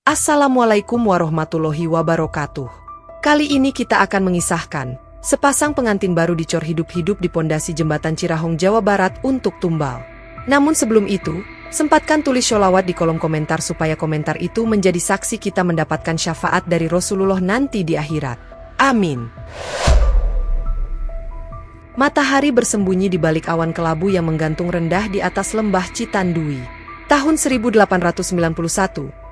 Assalamualaikum warahmatullahi wabarakatuh. Kali ini kita akan mengisahkan sepasang pengantin baru dicor hidup-hidup di pondasi jembatan Cirahong, Jawa Barat untuk tumbal. Namun sebelum itu, sempatkan tulis sholawat di kolom komentar supaya komentar itu menjadi saksi kita mendapatkan syafaat dari Rasulullah nanti di akhirat. Amin. Matahari bersembunyi di balik awan kelabu yang menggantung rendah di atas lembah Citandui. Tahun 1891,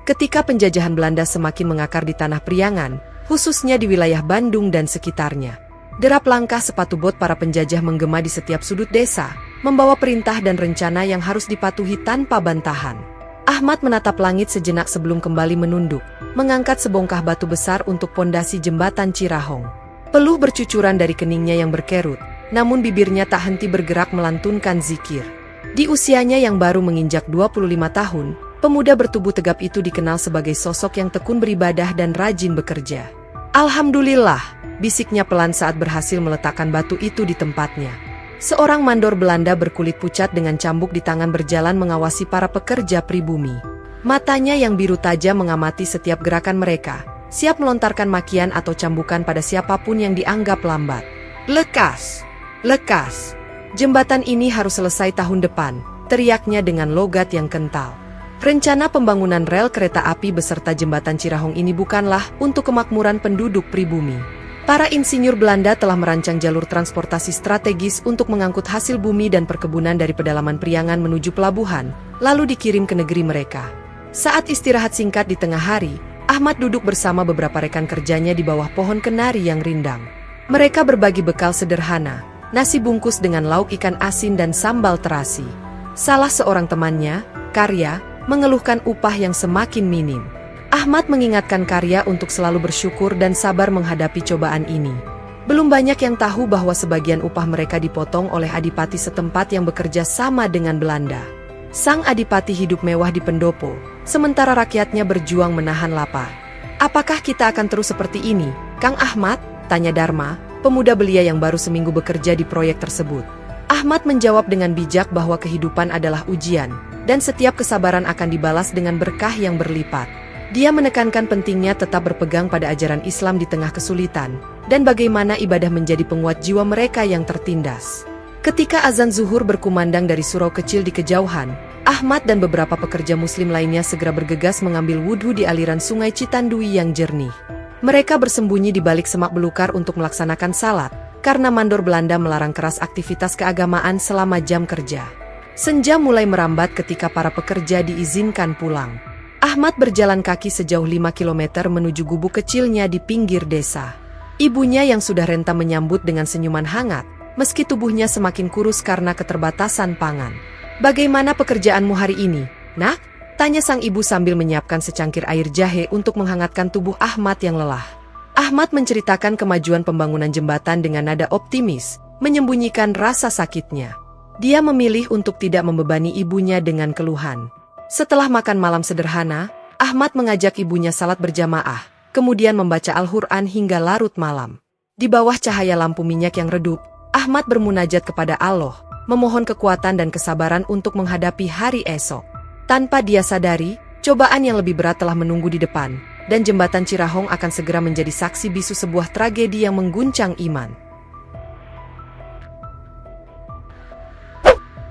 ketika penjajahan Belanda semakin mengakar di tanah Priangan, khususnya di wilayah Bandung dan sekitarnya. Derap langkah sepatu bot para penjajah menggema di setiap sudut desa, membawa perintah dan rencana yang harus dipatuhi tanpa bantahan. Ahmad menatap langit sejenak sebelum kembali menunduk, mengangkat sebongkah batu besar untuk pondasi jembatan Cirahong. Peluh bercucuran dari keningnya yang berkerut, namun bibirnya tak henti bergerak melantunkan zikir. Di usianya yang baru menginjak 25 tahun, pemuda bertubuh tegap itu dikenal sebagai sosok yang tekun beribadah dan rajin bekerja. Alhamdulillah, bisiknya pelan saat berhasil meletakkan batu itu di tempatnya. Seorang mandor Belanda berkulit pucat dengan cambuk di tangan berjalan mengawasi para pekerja pribumi. Matanya yang biru tajam mengamati setiap gerakan mereka, siap melontarkan makian atau cambukan pada siapapun yang dianggap lambat. Lekas! Lekas! Jembatan ini harus selesai tahun depan, teriaknya dengan logat yang kental. Rencana pembangunan rel kereta api beserta jembatan Cirahong ini bukanlah untuk kemakmuran penduduk pribumi. Para insinyur Belanda telah merancang jalur transportasi strategis untuk mengangkut hasil bumi dan perkebunan dari pedalaman Priangan menuju pelabuhan, lalu dikirim ke negeri mereka. Saat istirahat singkat di tengah hari, Ahmad duduk bersama beberapa rekan kerjanya di bawah pohon kenari yang rindang. Mereka berbagi bekal sederhana, nasi bungkus dengan lauk ikan asin dan sambal terasi. Salah seorang temannya, Karya, mengeluhkan upah yang semakin minim. Ahmad mengingatkan Karya untuk selalu bersyukur dan sabar menghadapi cobaan ini. Belum banyak yang tahu bahwa sebagian upah mereka dipotong oleh adipati setempat yang bekerja sama dengan Belanda. Sang adipati hidup mewah di pendopo, sementara rakyatnya berjuang menahan lapar. "Apakah kita akan terus seperti ini, Kang Ahmad?" tanya Dharma, pemuda belia yang baru seminggu bekerja di proyek tersebut. Ahmad menjawab dengan bijak bahwa kehidupan adalah ujian, dan setiap kesabaran akan dibalas dengan berkah yang berlipat. Dia menekankan pentingnya tetap berpegang pada ajaran Islam di tengah kesulitan, dan bagaimana ibadah menjadi penguat jiwa mereka yang tertindas. Ketika azan zuhur berkumandang dari surau kecil di kejauhan, Ahmad dan beberapa pekerja muslim lainnya segera bergegas mengambil wudhu di aliran sungai Citandui yang jernih. Mereka bersembunyi di balik semak belukar untuk melaksanakan salat, karena mandor Belanda melarang keras aktivitas keagamaan selama jam kerja. Senja mulai merambat ketika para pekerja diizinkan pulang. Ahmad berjalan kaki sejauh 5 km menuju gubuk kecilnya di pinggir desa. Ibunya yang sudah renta menyambut dengan senyuman hangat, meski tubuhnya semakin kurus karena keterbatasan pangan. "Bagaimana pekerjaanmu hari ini, Nak?" tanya sang ibu sambil menyiapkan secangkir air jahe untuk menghangatkan tubuh Ahmad yang lelah. Ahmad menceritakan kemajuan pembangunan jembatan dengan nada optimis, menyembunyikan rasa sakitnya. Dia memilih untuk tidak membebani ibunya dengan keluhan. Setelah makan malam sederhana, Ahmad mengajak ibunya salat berjamaah, kemudian membaca Al-Quran hingga larut malam. Di bawah cahaya lampu minyak yang redup, Ahmad bermunajat kepada Allah, memohon kekuatan dan kesabaran untuk menghadapi hari esok. Tanpa dia sadari, cobaan yang lebih berat telah menunggu di depan, dan jembatan Cirahong akan segera menjadi saksi bisu sebuah tragedi yang mengguncang iman.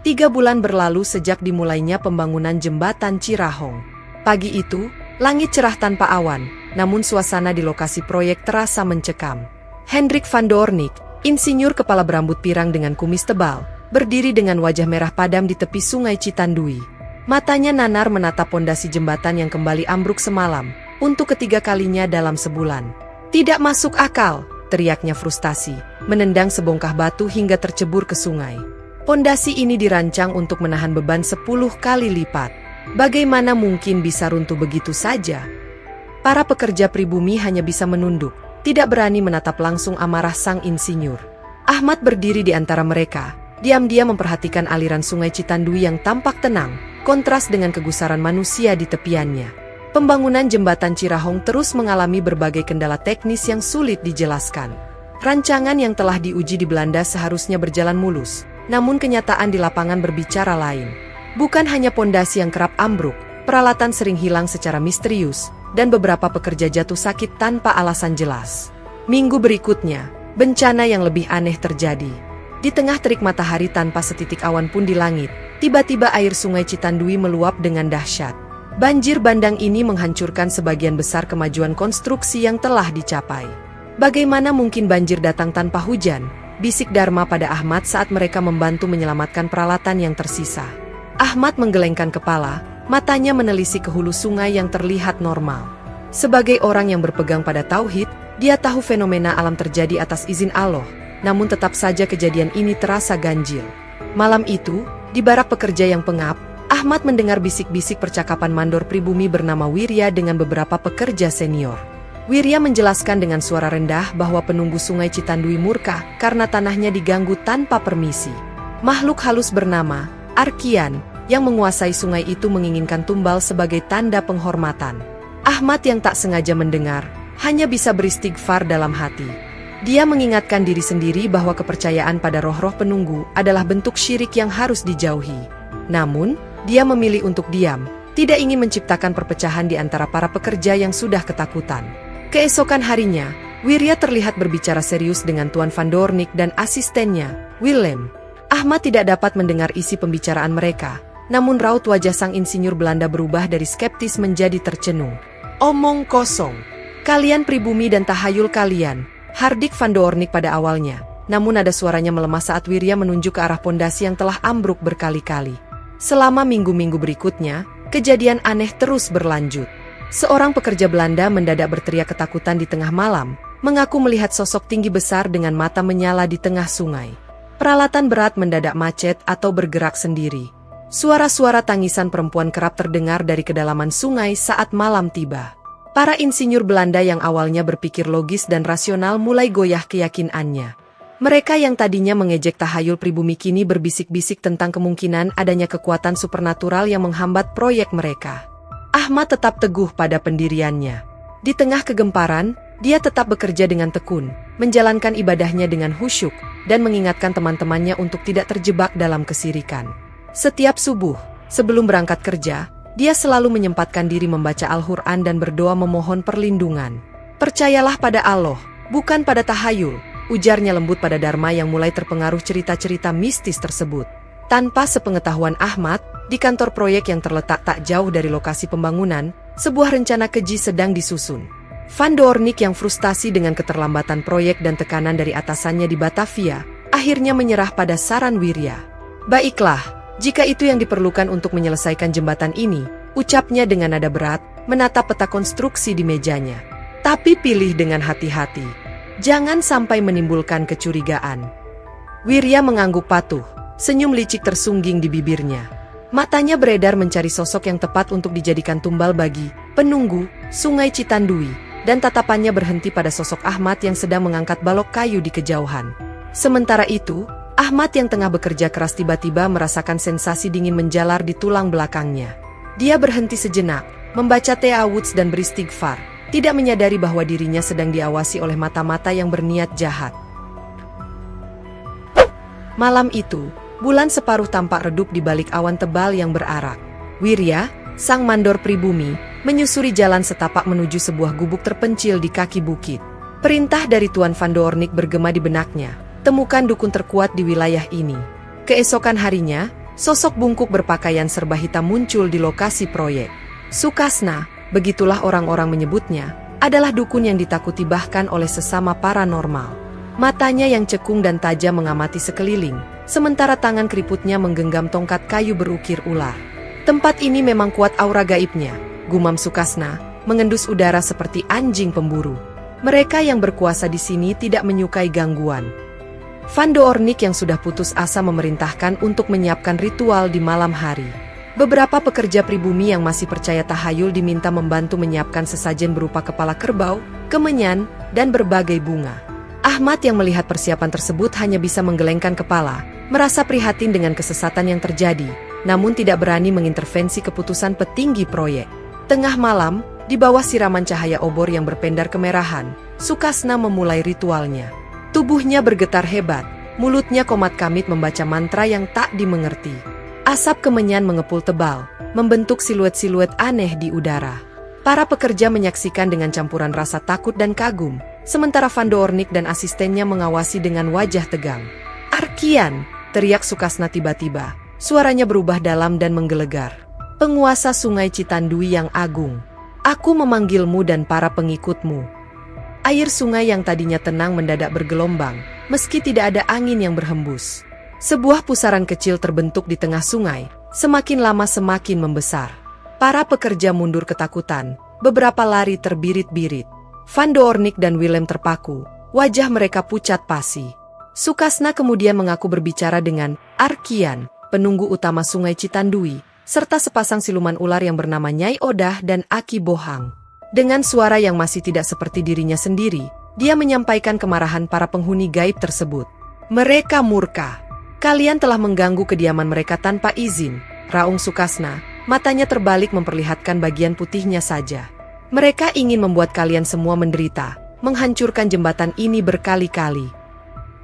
3 bulan berlalu sejak dimulainya pembangunan jembatan Cirahong. Pagi itu, langit cerah tanpa awan, namun suasana di lokasi proyek terasa mencekam. Hendrik van Doornik, insinyur kepala berambut pirang dengan kumis tebal, berdiri dengan wajah merah padam di tepi sungai Citandui. Matanya nanar menatap pondasi jembatan yang kembali ambruk semalam, untuk ketiga kalinya dalam sebulan. "Tidak masuk akal," teriaknya frustasi, menendang sebongkah batu hingga tercebur ke sungai. Pondasi ini dirancang untuk menahan beban 10 kali lipat. Bagaimana mungkin bisa runtuh begitu saja? Para pekerja pribumi hanya bisa menunduk, tidak berani menatap langsung amarah sang insinyur. Ahmad berdiri di antara mereka, diam-diam memperhatikan aliran sungai Citandui yang tampak tenang, kontras dengan kegusaran manusia di tepiannya. Pembangunan jembatan Cirahong terus mengalami berbagai kendala teknis yang sulit dijelaskan. Rancangan yang telah diuji di Belanda seharusnya berjalan mulus, namun kenyataan di lapangan berbicara lain. Bukan hanya pondasi yang kerap ambruk, peralatan sering hilang secara misterius, dan beberapa pekerja jatuh sakit tanpa alasan jelas. Minggu berikutnya, bencana yang lebih aneh terjadi. Di tengah terik matahari tanpa setitik awan pun di langit, tiba-tiba air sungai Citandui meluap dengan dahsyat. Banjir bandang ini menghancurkan sebagian besar kemajuan konstruksi yang telah dicapai. Bagaimana mungkin banjir datang tanpa hujan? Bisik Dharma pada Ahmad saat mereka membantu menyelamatkan peralatan yang tersisa. Ahmad menggelengkan kepala, matanya menelisik ke hulu sungai yang terlihat normal. Sebagai orang yang berpegang pada tauhid, dia tahu fenomena alam terjadi atas izin Allah, namun tetap saja kejadian ini terasa ganjil. Malam itu, di barak pekerja yang pengap, Ahmad mendengar bisik-bisik percakapan mandor pribumi bernama Wirya dengan beberapa pekerja senior. Wirya menjelaskan dengan suara rendah bahwa penunggu sungai Citandui murka karena tanahnya diganggu tanpa permisi. Makhluk halus bernama Arkian yang menguasai sungai itu menginginkan tumbal sebagai tanda penghormatan. Ahmad yang tak sengaja mendengar, hanya bisa beristighfar dalam hati. Dia mengingatkan diri sendiri bahwa kepercayaan pada roh-roh penunggu adalah bentuk syirik yang harus dijauhi. Namun, dia memilih untuk diam, tidak ingin menciptakan perpecahan di antara para pekerja yang sudah ketakutan. Keesokan harinya, Wirya terlihat berbicara serius dengan Tuan Van Doornik dan asistennya, Willem. Ahmad tidak dapat mendengar isi pembicaraan mereka, namun raut wajah sang insinyur Belanda berubah dari skeptis menjadi tercenung. Omong kosong. Kalian pribumi dan tahayul kalian, hardik Van Doornik pada awalnya, namun ada suaranya melemah saat Wirya menunjuk ke arah pondasi yang telah ambruk berkali-kali. Selama minggu-minggu berikutnya, kejadian aneh terus berlanjut. Seorang pekerja Belanda mendadak berteriak ketakutan di tengah malam, mengaku melihat sosok tinggi besar dengan mata menyala di tengah sungai. Peralatan berat mendadak macet atau bergerak sendiri. Suara-suara tangisan perempuan kerap terdengar dari kedalaman sungai saat malam tiba. Para insinyur Belanda yang awalnya berpikir logis dan rasional mulai goyah keyakinannya. Mereka yang tadinya mengejek tahayul pribumi kini berbisik-bisik tentang kemungkinan adanya kekuatan supernatural yang menghambat proyek mereka. Ahmad tetap teguh pada pendiriannya. Di tengah kegemparan, dia tetap bekerja dengan tekun, menjalankan ibadahnya dengan khusyuk, dan mengingatkan teman-temannya untuk tidak terjebak dalam kesirikan. Setiap subuh, sebelum berangkat kerja, dia selalu menyempatkan diri membaca Al-Quran dan berdoa memohon perlindungan. Percayalah pada Allah, bukan pada tahayul, ujarnya lembut pada Dharma yang mulai terpengaruh cerita-cerita mistis tersebut. Tanpa sepengetahuan Ahmad, di kantor proyek yang terletak tak jauh dari lokasi pembangunan, sebuah rencana keji sedang disusun. Van Doornik yang frustasi dengan keterlambatan proyek dan tekanan dari atasannya di Batavia, akhirnya menyerah pada saran Wirya. Baiklah, jika itu yang diperlukan untuk menyelesaikan jembatan ini, ucapnya dengan nada berat, menatap peta konstruksi di mejanya. Tapi pilih dengan hati-hati. Jangan sampai menimbulkan kecurigaan. Wirya mengangguk patuh, senyum licik tersungging di bibirnya. Matanya beredar mencari sosok yang tepat untuk dijadikan tumbal bagi penunggu sungai Citandui, dan tatapannya berhenti pada sosok Ahmad yang sedang mengangkat balok kayu di kejauhan. Sementara itu, Ahmad yang tengah bekerja keras tiba-tiba merasakan sensasi dingin menjalar di tulang belakangnya. Dia berhenti sejenak, membaca ta'awudz dan beristighfar, tidak menyadari bahwa dirinya sedang diawasi oleh mata-mata yang berniat jahat. Malam itu, bulan separuh tampak redup di balik awan tebal yang berarak. Wirya, sang mandor pribumi, menyusuri jalan setapak menuju sebuah gubuk terpencil di kaki bukit. Perintah dari Tuan Van Doornik bergema di benaknya. Temukan dukun terkuat di wilayah ini. Keesokan harinya, sosok bungkuk berpakaian serba hitam muncul di lokasi proyek. Sukasna, begitulah orang-orang menyebutnya, adalah dukun yang ditakuti bahkan oleh sesama paranormal. Matanya yang cekung dan tajam mengamati sekeliling, sementara tangan keriputnya menggenggam tongkat kayu berukir ular. Tempat ini memang kuat aura gaibnya, gumam Sukasna, mengendus udara seperti anjing pemburu. Mereka yang berkuasa di sini tidak menyukai gangguan. Van Doornik yang sudah putus asa memerintahkan untuk menyiapkan ritual di malam hari. Beberapa pekerja pribumi yang masih percaya tahayul diminta membantu menyiapkan sesajen berupa kepala kerbau, kemenyan, dan berbagai bunga. Ahmad yang melihat persiapan tersebut hanya bisa menggelengkan kepala, merasa prihatin dengan kesesatan yang terjadi, namun tidak berani mengintervensi keputusan petinggi proyek. Tengah malam, di bawah siraman cahaya obor yang berpendar kemerahan, Sukasna memulai ritualnya. Tubuhnya bergetar hebat, mulutnya komat kamit membaca mantra yang tak dimengerti. Asap kemenyan mengepul tebal, membentuk siluet-siluet aneh di udara. Para pekerja menyaksikan dengan campuran rasa takut dan kagum, sementara Van Doornik dan asistennya mengawasi dengan wajah tegang. "Arkian!" teriak Sukasna tiba-tiba. Suaranya berubah dalam dan menggelegar. "Penguasa Sungai Citandui yang agung, aku memanggilmu dan para pengikutmu." Air sungai yang tadinya tenang mendadak bergelombang, meski tidak ada angin yang berhembus. Sebuah pusaran kecil terbentuk di tengah sungai, semakin lama semakin membesar. Para pekerja mundur ketakutan, beberapa lari terbirit-birit. Van Doornik dan Willem terpaku, wajah mereka pucat pasi. Sukasna kemudian mengaku berbicara dengan Arkian, penunggu utama Sungai Citandui, serta sepasang siluman ular yang bernama Nyai Odah dan Aki Bohang. Dengan suara yang masih tidak seperti dirinya sendiri, dia menyampaikan kemarahan para penghuni gaib tersebut. "Mereka murka. Kalian telah mengganggu kediaman mereka tanpa izin," raung Sukasna, matanya terbalik memperlihatkan bagian putihnya saja. "Mereka ingin membuat kalian semua menderita, menghancurkan jembatan ini berkali-kali."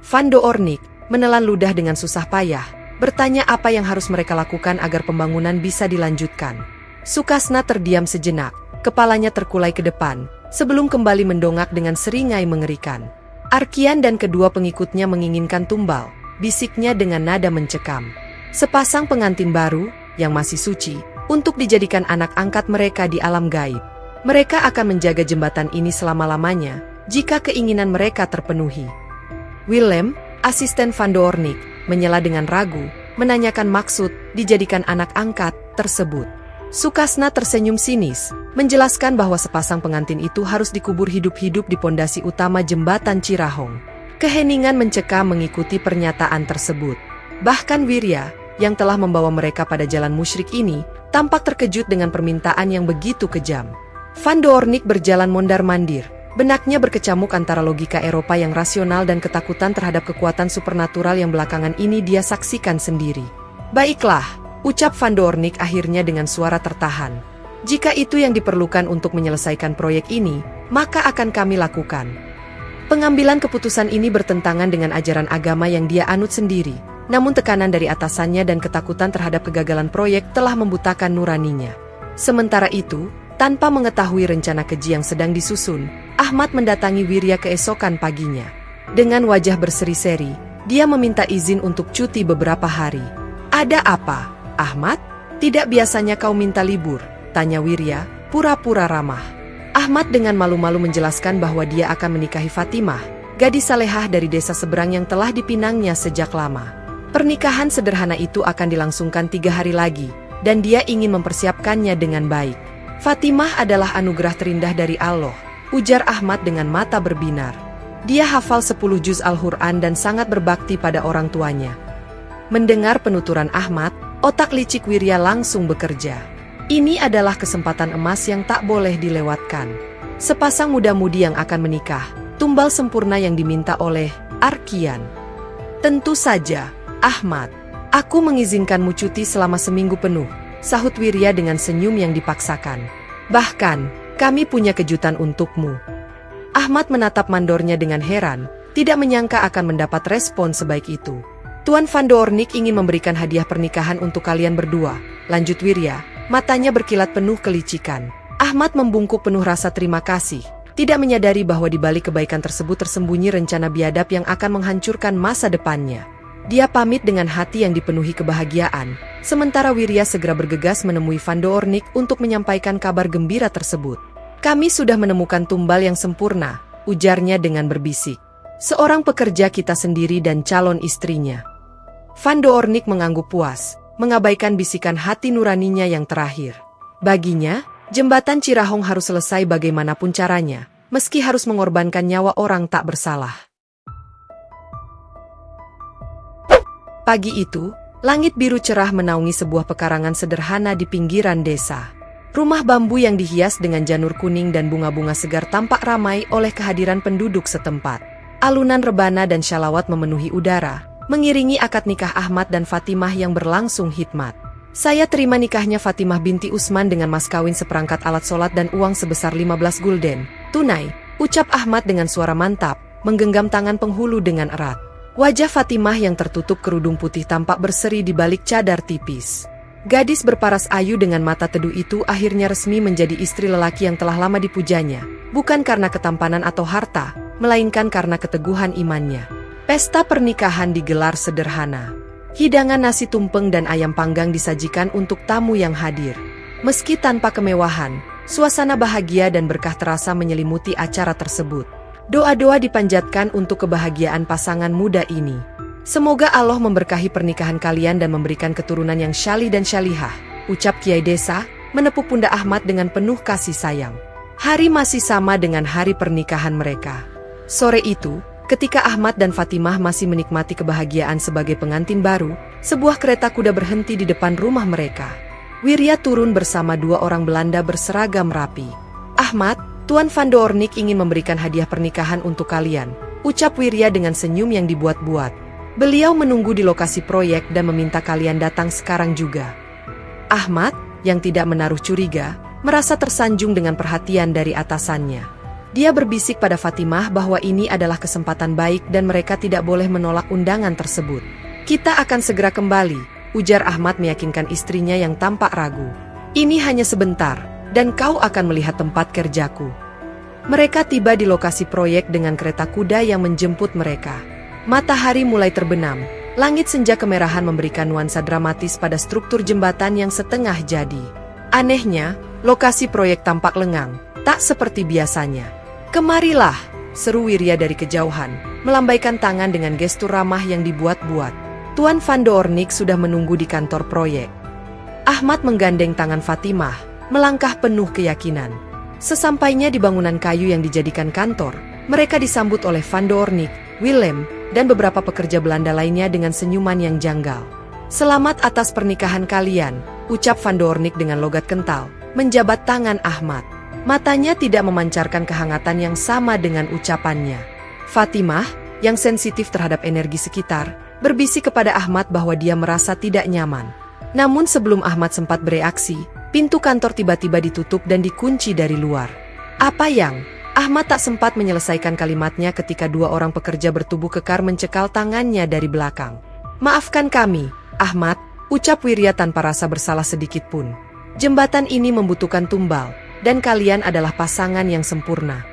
Van Doornik menelan ludah dengan susah payah, bertanya apa yang harus mereka lakukan agar pembangunan bisa dilanjutkan. Sukasna terdiam sejenak, kepalanya terkulai ke depan, sebelum kembali mendongak dengan seringai mengerikan. Arkian dan kedua pengikutnya menginginkan tumbal, bisiknya dengan nada mencekam. Sepasang pengantin baru, yang masih suci, untuk dijadikan anak angkat mereka di alam gaib. Mereka akan menjaga jembatan ini selama-lamanya, jika keinginan mereka terpenuhi. Willem, asisten Van Doornik, menyela dengan ragu, menanyakan maksud dijadikan anak angkat tersebut. Sukasna tersenyum sinis, menjelaskan bahwa sepasang pengantin itu harus dikubur hidup-hidup di pondasi utama jembatan Cirahong. Keheningan mencekam mengikuti pernyataan tersebut. Bahkan Wirya, yang telah membawa mereka pada jalan musyrik ini, tampak terkejut dengan permintaan yang begitu kejam. Van Doornik berjalan mondar-mandir, benaknya berkecamuk antara logika Eropa yang rasional dan ketakutan terhadap kekuatan supernatural yang belakangan ini dia saksikan sendiri. "Baiklah," ucap Van Doornik akhirnya dengan suara tertahan. "Jika itu yang diperlukan untuk menyelesaikan proyek ini, maka akan kami lakukan." Pengambilan keputusan ini bertentangan dengan ajaran agama yang dia anut sendiri, namun tekanan dari atasannya dan ketakutan terhadap kegagalan proyek telah membutakan nuraninya. Sementara itu, tanpa mengetahui rencana keji yang sedang disusun, Ahmad mendatangi Wirya keesokan paginya. Dengan wajah berseri-seri, dia meminta izin untuk cuti beberapa hari. "Ada apa, Ahmad? Tidak biasanya kau minta libur?" tanya Wirya, pura-pura ramah. Ahmad dengan malu-malu menjelaskan bahwa dia akan menikahi Fatimah, gadis salehah dari desa seberang yang telah dipinangnya sejak lama. Pernikahan sederhana itu akan dilangsungkan 3 hari lagi, dan dia ingin mempersiapkannya dengan baik. "Fatimah adalah anugerah terindah dari Allah," ujar Ahmad dengan mata berbinar. Dia hafal 10 juz Al-Quran dan sangat berbakti pada orang tuanya. Mendengar penuturan Ahmad, otak licik Wirya langsung bekerja. Ini adalah kesempatan emas yang tak boleh dilewatkan. Sepasang muda-mudi yang akan menikah, tumbal sempurna yang diminta oleh Arkian. "Tentu saja, Ahmad. Aku mengizinkanmu cuti selama seminggu penuh," sahut Wirya dengan senyum yang dipaksakan. "Bahkan, kami punya kejutan untukmu." Ahmad menatap mandornya dengan heran, tidak menyangka akan mendapat respon sebaik itu. "Tuan Van Doornik ingin memberikan hadiah pernikahan untuk kalian berdua," lanjut Wirya, matanya berkilat penuh kelicikan. Ahmad membungkuk penuh rasa terima kasih, tidak menyadari bahwa di balik kebaikan tersebut tersembunyi rencana biadab yang akan menghancurkan masa depannya. Dia pamit dengan hati yang dipenuhi kebahagiaan, sementara Wirya segera bergegas menemui Van Doornik untuk menyampaikan kabar gembira tersebut. "Kami sudah menemukan tumbal yang sempurna," ujarnya dengan berbisik. "Seorang pekerja kita sendiri dan calon istrinya." Van Doornik mengangguk puas, mengabaikan bisikan hati nuraninya yang terakhir. Baginya, jembatan Cirahong harus selesai bagaimanapun caranya, meski harus mengorbankan nyawa orang tak bersalah. Pagi itu, langit biru cerah menaungi sebuah pekarangan sederhana di pinggiran desa. Rumah bambu yang dihias dengan janur kuning dan bunga-bunga segar tampak ramai oleh kehadiran penduduk setempat. Alunan rebana dan syalawat memenuhi udara, mengiringi akad nikah Ahmad dan Fatimah yang berlangsung hikmat. "Saya terima nikahnya Fatimah binti Usman dengan mas kawin seperangkat alat sholat dan uang sebesar 15 gulden, tunai," ucap Ahmad dengan suara mantap, menggenggam tangan penghulu dengan erat. Wajah Fatimah yang tertutup kerudung putih tampak berseri di balik cadar tipis. Gadis berparas ayu dengan mata teduh itu akhirnya resmi menjadi istri lelaki yang telah lama dipujanya, bukan karena ketampanan atau harta, melainkan karena keteguhan imannya. Pesta pernikahan digelar sederhana. Hidangan nasi tumpeng dan ayam panggang disajikan untuk tamu yang hadir. Meski tanpa kemewahan, suasana bahagia dan berkah terasa menyelimuti acara tersebut. Doa-doa dipanjatkan untuk kebahagiaan pasangan muda ini. Semoga Allah memberkahi pernikahan kalian dan memberikan keturunan yang syalih dan syalihah, ucap Kiai Desa, menepuk pundak Ahmad dengan penuh kasih sayang. Hari masih sama dengan hari pernikahan mereka. Sore itu, ketika Ahmad dan Fatimah masih menikmati kebahagiaan sebagai pengantin baru, sebuah kereta kuda berhenti di depan rumah mereka. Wirya turun bersama dua orang Belanda berseragam rapi. "Ahmad, Tuan Van Doornik ingin memberikan hadiah pernikahan untuk kalian," ucap Wirya dengan senyum yang dibuat-buat. "Beliau menunggu di lokasi proyek dan meminta kalian datang sekarang juga." Ahmad, yang tidak menaruh curiga, merasa tersanjung dengan perhatian dari atasannya. Dia berbisik pada Fatimah bahwa ini adalah kesempatan baik dan mereka tidak boleh menolak undangan tersebut. "Kita akan segera kembali," ujar Ahmad meyakinkan istrinya yang tampak ragu. "Ini hanya sebentar, dan kau akan melihat tempat kerjaku." Mereka tiba di lokasi proyek dengan kereta kuda yang menjemput mereka. Matahari mulai terbenam, langit senja kemerahan memberikan nuansa dramatis pada struktur jembatan yang setengah jadi. Anehnya, lokasi proyek tampak lengang, tak seperti biasanya. "Kemarilah," seru Wirya dari kejauhan, melambaikan tangan dengan gestur ramah yang dibuat-buat. "Tuan Van Doornik sudah menunggu di kantor proyek." Ahmad menggandeng tangan Fatimah, melangkah penuh keyakinan. Sesampainya di bangunan kayu yang dijadikan kantor, mereka disambut oleh Van Doornik, Willem, dan beberapa pekerja Belanda lainnya dengan senyuman yang janggal. "Selamat atas pernikahan kalian," ucap Van Doornik dengan logat kental, menjabat tangan Ahmad. Matanya tidak memancarkan kehangatan yang sama dengan ucapannya. Fatimah, yang sensitif terhadap energi sekitar, berbisik kepada Ahmad bahwa dia merasa tidak nyaman. Namun sebelum Ahmad sempat bereaksi, pintu kantor tiba-tiba ditutup dan dikunci dari luar. "Apa yang?" Ahmad tak sempat menyelesaikan kalimatnya ketika dua orang pekerja bertubuh kekar mencekal tangannya dari belakang. "Maafkan kami, Ahmad," ucap Wirya tanpa rasa bersalah sedikit pun. "Jembatan ini membutuhkan tumbal, dan kalian adalah pasangan yang sempurna."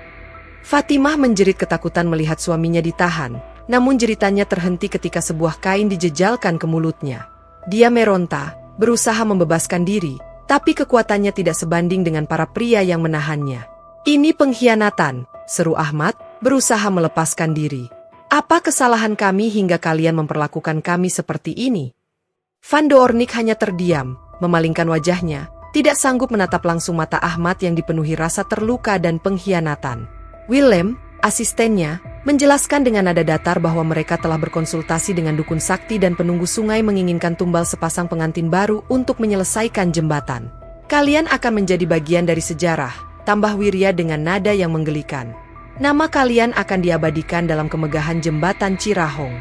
Fatimah menjerit ketakutan melihat suaminya ditahan, namun jeritannya terhenti ketika sebuah kain dijejalkan ke mulutnya. Dia meronta, berusaha membebaskan diri, tapi kekuatannya tidak sebanding dengan para pria yang menahannya. "Ini pengkhianatan," seru Ahmad, berusaha melepaskan diri. "Apa kesalahan kami hingga kalian memperlakukan kami seperti ini?" Van Doornik hanya terdiam, memalingkan wajahnya, tidak sanggup menatap langsung mata Ahmad yang dipenuhi rasa terluka dan pengkhianatan. Willem, asistennya, menjelaskan dengan nada datar bahwa mereka telah berkonsultasi dengan dukun sakti dan penunggu sungai menginginkan tumbal sepasang pengantin baru untuk menyelesaikan jembatan. "Kalian akan menjadi bagian dari sejarah," tambah Wirya dengan nada yang menggelikan. "Nama kalian akan diabadikan dalam kemegahan jembatan Cirahong."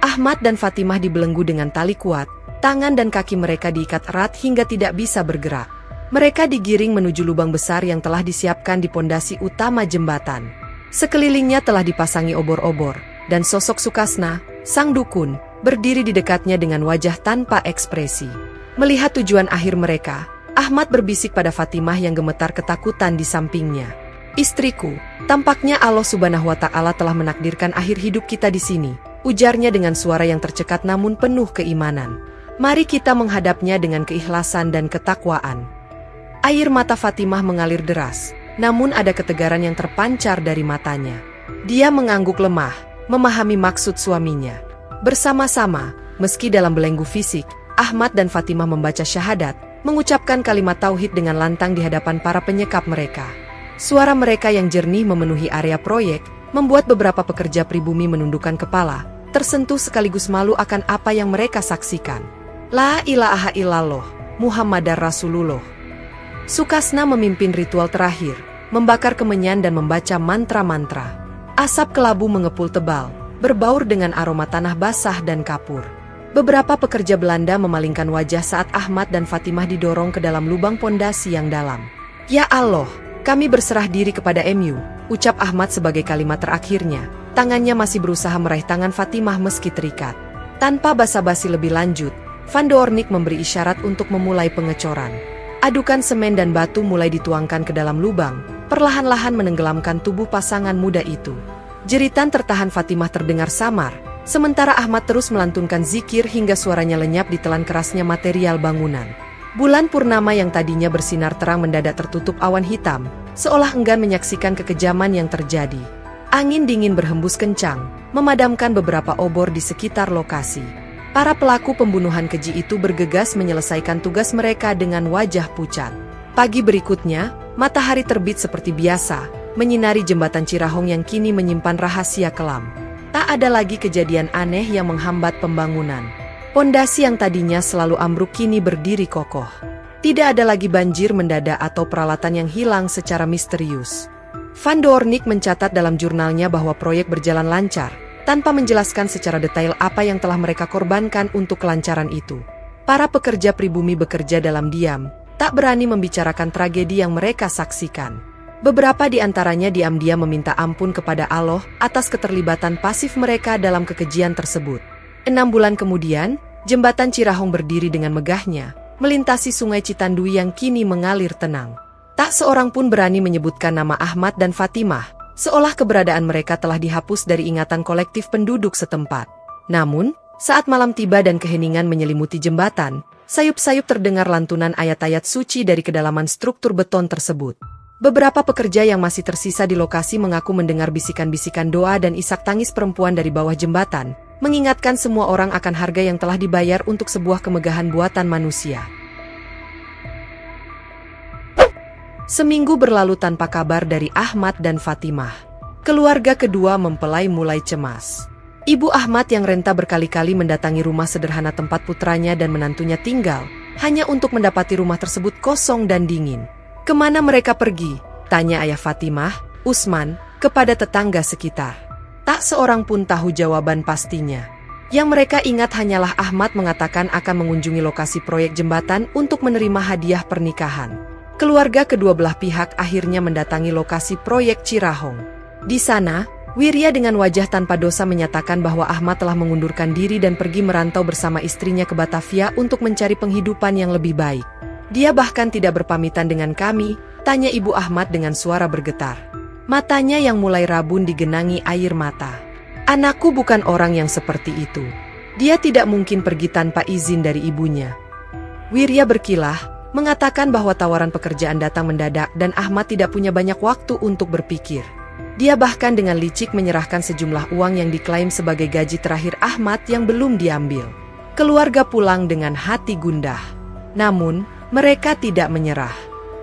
Ahmad dan Fatimah dibelenggu dengan tali kuat, tangan dan kaki mereka diikat erat hingga tidak bisa bergerak. Mereka digiring menuju lubang besar yang telah disiapkan di pondasi utama jembatan. Sekelilingnya telah dipasangi obor-obor, dan sosok Sukasna, sang dukun, berdiri di dekatnya dengan wajah tanpa ekspresi. Melihat tujuan akhir mereka, Ahmad berbisik pada Fatimah yang gemetar ketakutan di sampingnya. "Istriku, tampaknya Allah Subhanahu wa Ta'ala telah menakdirkan akhir hidup kita di sini," ujarnya dengan suara yang tercekat namun penuh keimanan. "Mari kita menghadapnya dengan keikhlasan dan ketakwaan." Air mata Fatimah mengalir deras, namun ada ketegaran yang terpancar dari matanya. Dia mengangguk lemah, memahami maksud suaminya. Bersama-sama, meski dalam belenggu fisik, Ahmad dan Fatimah membaca syahadat, mengucapkan kalimat tauhid dengan lantang di hadapan para penyekap mereka. Suara mereka yang jernih memenuhi area proyek, membuat beberapa pekerja pribumi menundukkan kepala, tersentuh sekaligus malu akan apa yang mereka saksikan. "La ilaha illallah, Muhammadar Rasulullah." Sukasna memimpin ritual terakhir, membakar kemenyan dan membaca mantra-mantra. Asap kelabu mengepul tebal, berbaur dengan aroma tanah basah dan kapur. Beberapa pekerja Belanda memalingkan wajah saat Ahmad dan Fatimah didorong ke dalam lubang pondasi yang dalam. "Ya Allah, kami berserah diri kepada MU," ucap Ahmad sebagai kalimat terakhirnya. Tangannya masih berusaha meraih tangan Fatimah meski terikat. Tanpa basa-basi lebih lanjut, Van Doornik memberi isyarat untuk memulai pengecoran. Adukan semen dan batu mulai dituangkan ke dalam lubang, perlahan-lahan menenggelamkan tubuh pasangan muda itu. Jeritan tertahan Fatimah terdengar samar, sementara Ahmad terus melantunkan zikir hingga suaranya lenyap ditelan kerasnya material bangunan. Bulan purnama yang tadinya bersinar terang mendadak tertutup awan hitam, seolah enggan menyaksikan kekejaman yang terjadi. Angin dingin berhembus kencang, memadamkan beberapa obor di sekitar lokasi. Para pelaku pembunuhan keji itu bergegas menyelesaikan tugas mereka dengan wajah pucat. Pagi berikutnya, matahari terbit seperti biasa, menyinari jembatan Cirahong yang kini menyimpan rahasia kelam. Tak ada lagi kejadian aneh yang menghambat pembangunan. Pondasi yang tadinya selalu ambruk kini berdiri kokoh. Tidak ada lagi banjir mendadak atau peralatan yang hilang secara misterius. Van Doornik mencatat dalam jurnalnya bahwa proyek berjalan lancar, tanpa menjelaskan secara detail apa yang telah mereka korbankan untuk kelancaran itu. Para pekerja pribumi bekerja dalam diam, tak berani membicarakan tragedi yang mereka saksikan. Beberapa di antaranya diam-diam meminta ampun kepada Allah atas keterlibatan pasif mereka dalam kekejian tersebut. 6 bulan kemudian, jembatan Cirahong berdiri dengan megahnya, melintasi sungai Citandui yang kini mengalir tenang. Tak seorang pun berani menyebutkan nama Ahmad dan Fatimah, seolah keberadaan mereka telah dihapus dari ingatan kolektif penduduk setempat. Namun, saat malam tiba dan keheningan menyelimuti jembatan, sayup-sayup terdengar lantunan ayat-ayat suci dari kedalaman struktur beton tersebut. Beberapa pekerja yang masih tersisa di lokasi mengaku mendengar bisikan-bisikan doa dan isak tangis perempuan dari bawah jembatan, mengingatkan semua orang akan harga yang telah dibayar untuk sebuah kemegahan buatan manusia. Seminggu berlalu tanpa kabar dari Ahmad dan Fatimah. Keluarga kedua mempelai mulai cemas. Ibu Ahmad yang renta berkali-kali mendatangi rumah sederhana tempat putranya dan menantunya tinggal, hanya untuk mendapati rumah tersebut kosong dan dingin. "Kemana mereka pergi?" tanya ayah Fatimah, Usman, kepada tetangga sekitar. Tak seorang pun tahu jawaban pastinya. Yang mereka ingat hanyalah Ahmad mengatakan akan mengunjungi lokasi proyek jembatan untuk menerima hadiah pernikahan. Keluarga kedua belah pihak akhirnya mendatangi lokasi proyek Cirahong. Di sana, Wirya dengan wajah tanpa dosa menyatakan bahwa Ahmad telah mengundurkan diri dan pergi merantau bersama istrinya ke Batavia untuk mencari penghidupan yang lebih baik. "Dia bahkan tidak berpamitan dengan kami?" tanya ibu Ahmad dengan suara bergetar. Matanya yang mulai rabun digenangi air mata. "Anakku bukan orang yang seperti itu. Dia tidak mungkin pergi tanpa izin dari ibunya." Wirya berkilah, mengatakan bahwa tawaran pekerjaan datang mendadak dan Ahmad tidak punya banyak waktu untuk berpikir. Dia bahkan dengan licik menyerahkan sejumlah uang yang diklaim sebagai gaji terakhir Ahmad yang belum diambil. Keluarga pulang dengan hati gundah. Namun, mereka tidak menyerah.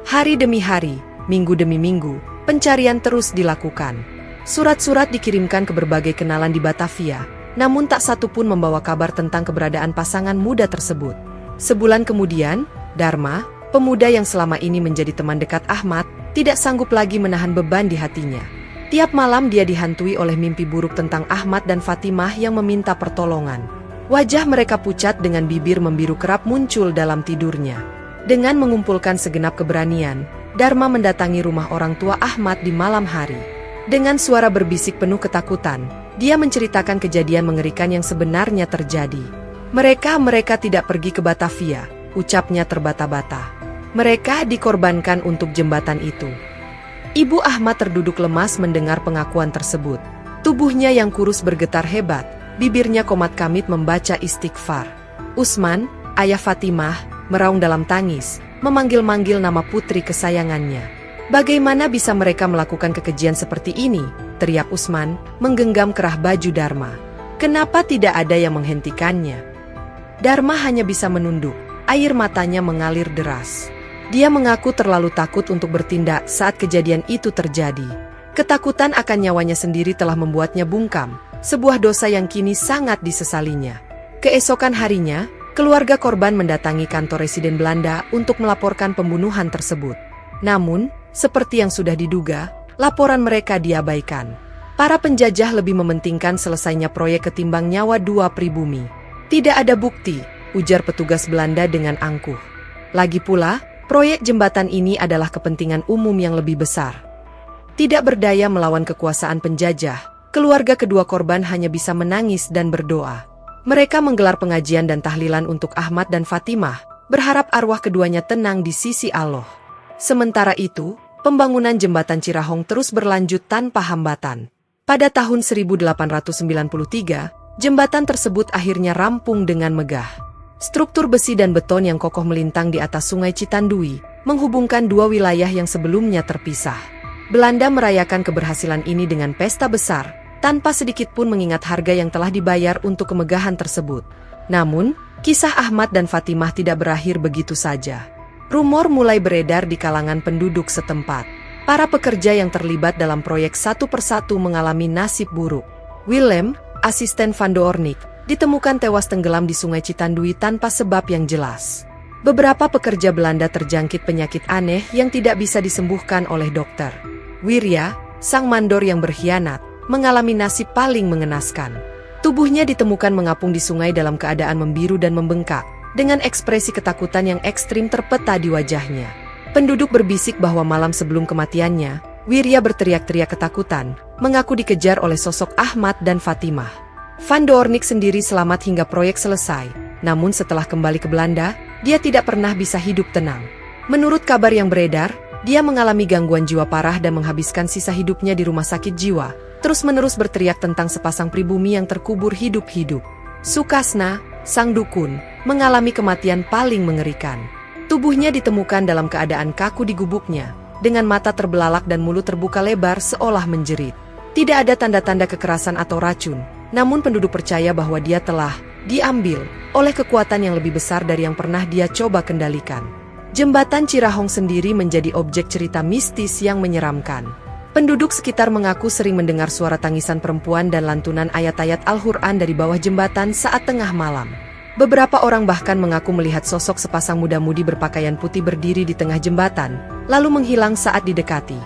Hari demi hari, minggu demi minggu, pencarian terus dilakukan. Surat-surat dikirimkan ke berbagai kenalan di Batavia, namun tak satu pun membawa kabar tentang keberadaan pasangan muda tersebut. Sebulan kemudian, Dharma, pemuda yang selama ini menjadi teman dekat Ahmad, tidak sanggup lagi menahan beban di hatinya. Tiap malam dia dihantui oleh mimpi buruk tentang Ahmad dan Fatimah yang meminta pertolongan. Wajah mereka pucat dengan bibir membiru kerap muncul dalam tidurnya. Dengan mengumpulkan segenap keberanian, Dharma mendatangi rumah orang tua Ahmad di malam hari. Dengan suara berbisik penuh ketakutan, dia menceritakan kejadian mengerikan yang sebenarnya terjadi. Mereka tidak pergi ke Batavia, ucapnya terbata-bata. Mereka dikorbankan untuk jembatan itu. Ibu Ahmad terduduk lemas mendengar pengakuan tersebut. Tubuhnya yang kurus bergetar hebat, bibirnya komat kamit membaca istighfar. Usman, ayah Fatimah, meraung dalam tangis, memanggil-manggil nama putri kesayangannya. "Bagaimana bisa mereka melakukan kekejian seperti ini?" teriak Usman, menggenggam kerah baju Dharma. "Kenapa tidak ada yang menghentikannya?" Dharma hanya bisa menunduk. Air matanya mengalir deras. Dia mengaku terlalu takut untuk bertindak saat kejadian itu terjadi. Ketakutan akan nyawanya sendiri telah membuatnya bungkam, sebuah dosa yang kini sangat disesalinya. Keesokan harinya, keluarga korban mendatangi kantor residen Belanda untuk melaporkan pembunuhan tersebut. Namun, seperti yang sudah diduga, laporan mereka diabaikan. Para penjajah lebih mementingkan selesainya proyek ketimbang nyawa dua pribumi. "Tidak ada bukti," ujar petugas Belanda dengan angkuh. Lagi pula, proyek jembatan ini adalah kepentingan umum yang lebih besar. Tidak berdaya melawan kekuasaan penjajah, keluarga kedua korban hanya bisa menangis dan berdoa. Mereka menggelar pengajian dan tahlilan untuk Ahmad dan Fatimah, berharap arwah keduanya tenang di sisi Allah. Sementara itu, pembangunan jembatan Cirahong terus berlanjut tanpa hambatan. Pada tahun 1893, jembatan tersebut akhirnya rampung dengan megah. Struktur besi dan beton yang kokoh melintang di atas Sungai Citandui, menghubungkan dua wilayah yang sebelumnya terpisah. Belanda merayakan keberhasilan ini dengan pesta besar, tanpa sedikit pun mengingat harga yang telah dibayar untuk kemegahan tersebut. Namun, kisah Ahmad dan Fatimah tidak berakhir begitu saja. Rumor mulai beredar di kalangan penduduk setempat. Para pekerja yang terlibat dalam proyek satu persatu mengalami nasib buruk. Willem, asisten Van Doornik, ditemukan tewas tenggelam di Sungai Citandui tanpa sebab yang jelas. Beberapa pekerja Belanda terjangkit penyakit aneh yang tidak bisa disembuhkan oleh dokter. Wirya, sang mandor yang berkhianat, mengalami nasib paling mengenaskan. Tubuhnya ditemukan mengapung di sungai dalam keadaan membiru dan membengkak, dengan ekspresi ketakutan yang ekstrim terpeta di wajahnya. Penduduk berbisik bahwa malam sebelum kematiannya, Wirya berteriak-teriak ketakutan, mengaku dikejar oleh sosok Ahmad dan Fatimah. Van Doornik sendiri selamat hingga proyek selesai, namun setelah kembali ke Belanda, dia tidak pernah bisa hidup tenang. Menurut kabar yang beredar, dia mengalami gangguan jiwa parah dan menghabiskan sisa hidupnya di rumah sakit jiwa, terus-menerus berteriak tentang sepasang pribumi yang terkubur hidup-hidup. Sukasna, sang dukun, mengalami kematian paling mengerikan. Tubuhnya ditemukan dalam keadaan kaku di gubuknya, dengan mata terbelalak dan mulut terbuka lebar seolah menjerit. Tidak ada tanda-tanda kekerasan atau racun, namun penduduk percaya bahwa dia telah diambil oleh kekuatan yang lebih besar dari yang pernah dia coba kendalikan. Jembatan Cirahong sendiri menjadi objek cerita mistis yang menyeramkan. Penduduk sekitar mengaku sering mendengar suara tangisan perempuan dan lantunan ayat-ayat Al-Quran dari bawah jembatan saat tengah malam. Beberapa orang bahkan mengaku melihat sosok sepasang muda-mudi berpakaian putih berdiri di tengah jembatan, lalu menghilang saat didekati.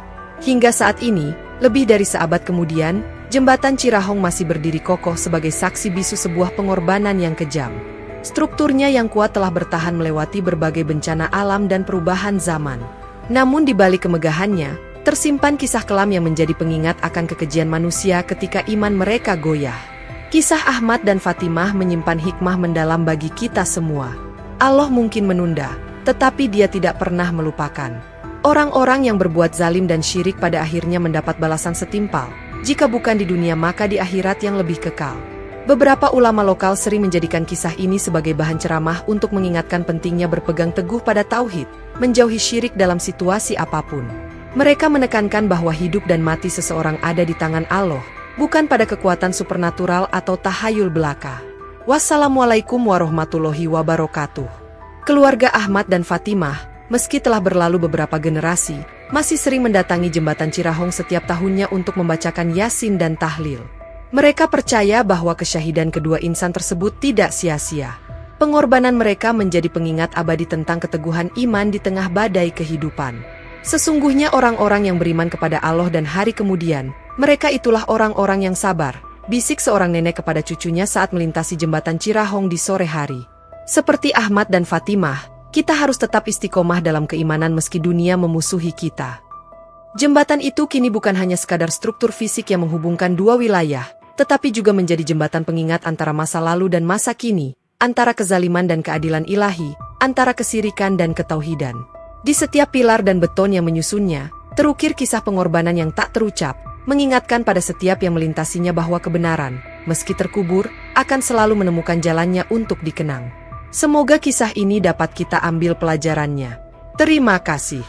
Hingga saat ini, lebih dari seabad kemudian, jembatan Cirahong masih berdiri kokoh sebagai saksi bisu sebuah pengorbanan yang kejam. Strukturnya yang kuat telah bertahan melewati berbagai bencana alam dan perubahan zaman. Namun di balik kemegahannya, tersimpan kisah kelam yang menjadi pengingat akan kekejian manusia ketika iman mereka goyah. Kisah Ahmad dan Fatimah menyimpan hikmah mendalam bagi kita semua. Allah mungkin menunda, tetapi Dia tidak pernah melupakan. Orang-orang yang berbuat zalim dan syirik pada akhirnya mendapat balasan setimpal. Jika bukan di dunia maka di akhirat yang lebih kekal. Beberapa ulama lokal sering menjadikan kisah ini sebagai bahan ceramah untuk mengingatkan pentingnya berpegang teguh pada tauhid, menjauhi syirik dalam situasi apapun. Mereka menekankan bahwa hidup dan mati seseorang ada di tangan Allah, bukan pada kekuatan supernatural atau tahayul belaka. Wassalamualaikum warahmatullahi wabarakatuh. Keluarga Ahmad dan Fatimah, meski telah berlalu beberapa generasi, masih sering mendatangi jembatan Cirahong setiap tahunnya untuk membacakan Yasin dan tahlil. Mereka percaya bahwa kesyahidan kedua insan tersebut tidak sia-sia. Pengorbanan mereka menjadi pengingat abadi tentang keteguhan iman di tengah badai kehidupan. Sesungguhnya orang-orang yang beriman kepada Allah dan hari kemudian, mereka itulah orang-orang yang sabar, bisik seorang nenek kepada cucunya saat melintasi jembatan Cirahong di sore hari. Seperti Ahmad dan Fatimah, kita harus tetap istiqomah dalam keimanan meski dunia memusuhi kita. Jembatan itu kini bukan hanya sekadar struktur fisik yang menghubungkan dua wilayah, tetapi juga menjadi jembatan pengingat antara masa lalu dan masa kini, antara kezaliman dan keadilan ilahi, antara kesirikan dan ketauhidan. Di setiap pilar dan beton yang menyusunnya, terukir kisah pengorbanan yang tak terucap, mengingatkan pada setiap yang melintasinya bahwa kebenaran, meski terkubur, akan selalu menemukan jalannya untuk dikenang. Semoga kisah ini dapat kita ambil pelajarannya. Terima kasih.